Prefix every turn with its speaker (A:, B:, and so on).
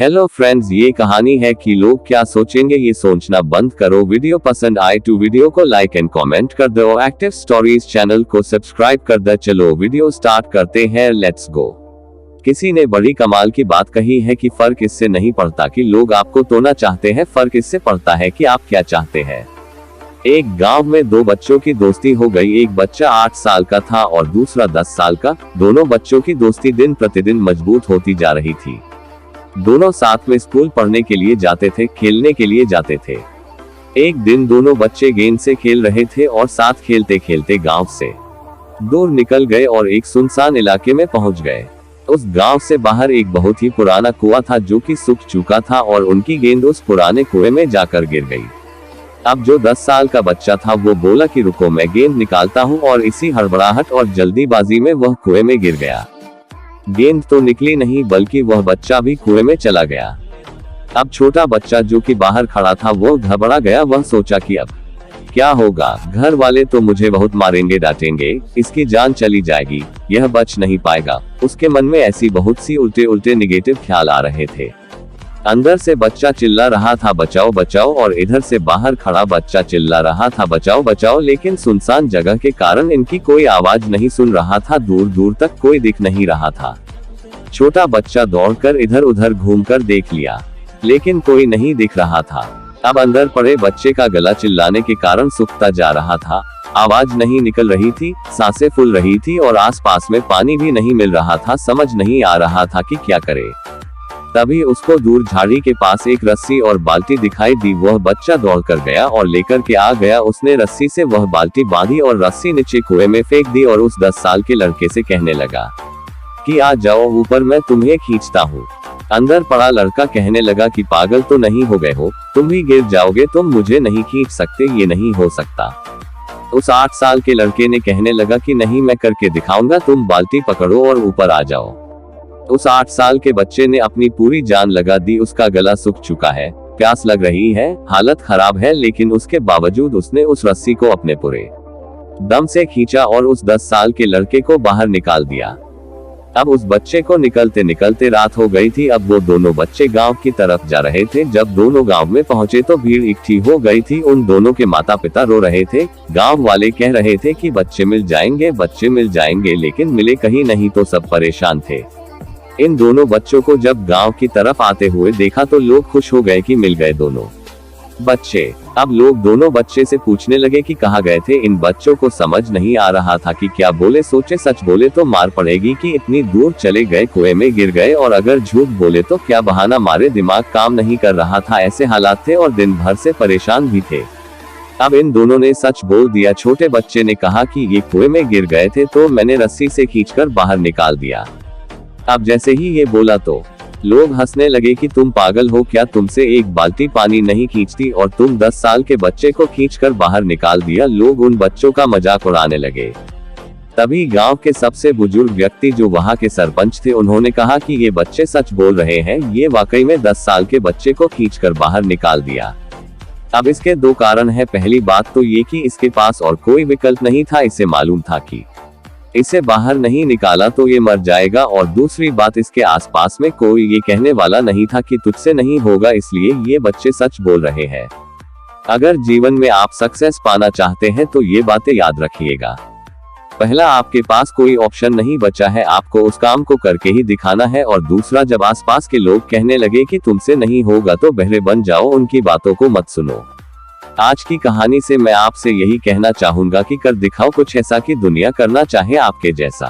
A: Hello friends, ये कहानी है कि लोग क्या सोचेंगे ये सोचना बंद करो। वीडियो पसंद आए तो वीडियो को लाइक एंड कमेंट कर दो। एक्टिव स्टोरीज चैनल को सब्सक्राइब कर दो। चलो वीडियो स्टार्ट करते हैं, लेट्स गो। किसी ने बड़ी कमाल की बात कही है कि फर्क इससे नहीं पड़ता कि लोग आपको तोड़ना चाहते हैं, फर्क इससे पड़ता है कि आप क्या चाहते हैं। एक गांव में दो बच्चों की दोस्ती हो गई। एक बच्चा 8 साल का था और दूसरा 10 साल का। दोनों बच्चों की दोस्ती दिन प्रतिदिन मजबूत होती जा रही थी। दोनों साथ में स्कूल पढ़ने के लिए जाते थे, खेलने के लिए जाते थे। एक दिन दोनों बच्चे गेंद से खेल रहे थे और साथ खेलते खेलते गांव से दूर निकल गए और एक सुनसान इलाके में पहुंच गए। उस गांव से बाहर एक बहुत ही पुराना कुआं था जो कि सूख चुका था और उनकी गेंद उस पुराने कुएं में जाकर गिर गई। अब जो 10 साल का बच्चा था वो बोला कि रुको, मैं गेंद निकालता हूं, और इसी हड़बड़ाहट और जल्दीबाजी में वह कुएं में गिर गया। गेंद तो निकली नहीं बल्कि वह बच्चा भी कुएं में चला गया। अब छोटा बच्चा जो कि बाहर खड़ा था वो घबरा गया। वह सोचा कि अब क्या होगा, घर वाले तो मुझे बहुत मारेंगे, डांटेंगे, इसकी जान चली जाएगी, यह बच नहीं पाएगा। उसके मन में ऐसी बहुत सी उल्टे उल्टे निगेटिव ख्याल आ रहे थे। अंदर से बच्चा चिल्ला रहा था बचाओ बचाओ, और इधर से बाहर खड़ा बच्चा चिल्ला रहा था बचाओ बचाओ, लेकिन सुनसान जगह के कारण इनकी कोई आवाज नहीं सुन रहा था। दूर दूर तक कोई दिख नहीं रहा था। छोटा बच्चा दौड़कर इधर उधर घूमकर देख लिया, लेकिन कोई नहीं दिख रहा था। अब अंदर पड़े बच्चे का गला चिल्लाने के कारण सूखता जा रहा था। आवाज नहीं निकल रही थी, सांसें फूल रही थी और आसपास में पानी भी नहीं मिल रहा था। समझ नहीं आ रहा था कि क्या करे। तभी उसको दूर झाड़ी के पास एक रस्सी और बाल्टी दिखाई दी। वह बच्चा दौड़कर गया और लेकर के आ गया। उसने रस्सी से वह बाल्टी बांधी और रस्सी नीचे कुएं में फेंक दी और उस 10 साल के लड़के से कहने लगा कि आ जाओ ऊपर, मैं तुम्हें खींचता हूँ। अंदर पड़ा लड़का कहने लगा कि पागल तो नहीं हो गए हो, तुम भी गिर जाओगे, तुम मुझे नहीं खींच सकते, ये नहीं हो सकता। उस 8 साल के लड़के ने कहने लगा कि नहीं, मैं करके दिखाऊंगा, तुम बाल्टी पकड़ो और ऊपर आ जाओ। उस 8 साल के बच्चे ने अपनी पूरी जान लगा दी। उसका गला सूख चुका है, प्यास लग रही है, हालत खराब है, लेकिन उसके बावजूद उसने उस रस्सी को अपने पूरे दम से खींचा और उस 10 साल के लड़के को बाहर निकाल दिया। अब उस बच्चे को निकलते निकलते रात हो गई थी। अब वो दोनों बच्चे गांव की तरफ जा रहे थे। जब दोनों गांव में पहुंचे तो भीड़ इकट्ठी हो गई थी। उन दोनों के माता पिता रो रहे थे। गांव वाले कह रहे थे कि बच्चे मिल जाएंगे, बच्चे मिल जाएंगे, लेकिन मिले कहीं नहीं। तो सब परेशान थे। इन दोनों बच्चों को जब गांव की तरफ आते हुए देखा तो लोग खुश हो गए कि मिल गए दोनों बच्चे। अब लोग दोनों बच्चे से पूछने लगे कि कहाँ गए थे। इन बच्चों को समझ नहीं आ रहा था कि क्या बोले। सोचे सच बोले तो मार पड़ेगी कि इतनी दूर चले गए, कुएं में गिर गए, और अगर झूठ बोले तो क्या बहाना मारे। दिमाग काम नहीं कर रहा था। ऐसे हालात थे और दिन भर से परेशान भी थे। अब इन दोनों ने सच बोल दिया। छोटे बच्चे ने कहा कि ये कुएं में गिर गए थे तो मैंने रस्सी से खींचकर बाहर निकाल दिया। अब जैसे ही ये बोला तो लोग हंसने लगे कि तुम पागल हो क्या, तुमसे एक बाल्टी पानी नहीं खींचती और तुम 10 साल के बच्चे को खींचकर बाहर निकाल दिया। लोग उन बच्चों का मजाक उड़ाने लगे। तभी गांव के सबसे बुजुर्ग व्यक्ति जो वहां के सरपंच थे, उन्होंने कहा कि ये बच्चे सच बोल रहे हैं, ये वाकई में 10 साल के बच्चे को खींचकर बाहर निकाल दिया। अब इसके 2 कारण है। पहली बात तो ये कि इसके पास और कोई विकल्प नहीं था। इसे मालूम था कि इसे बाहर नहीं निकाला तो ये मर जाएगा, और दूसरी बात, इसके आसपास में कोई ये कहने वाला नहीं था कि तुझसे नहीं होगा, इसलिए ये बच्चे सच बोल रहे हैं। अगर जीवन में आप सक्सेस पाना चाहते हैं तो ये बातें याद रखिएगा। पहला, आपके पास कोई ऑप्शन नहीं बचा है, आपको उस काम को करके ही दिखाना है। और दूसरा, जब आसपास के लोग कहने लगे कि तुमसे नहीं होगा तो बहरे बन जाओ, उनकी बातों को मत सुनो। आज की कहानी से मैं आपसे यही कहना चाहूंगा कि कर दिखाओ कुछ ऐसा कि दुनिया करना चाहे आपके जैसा।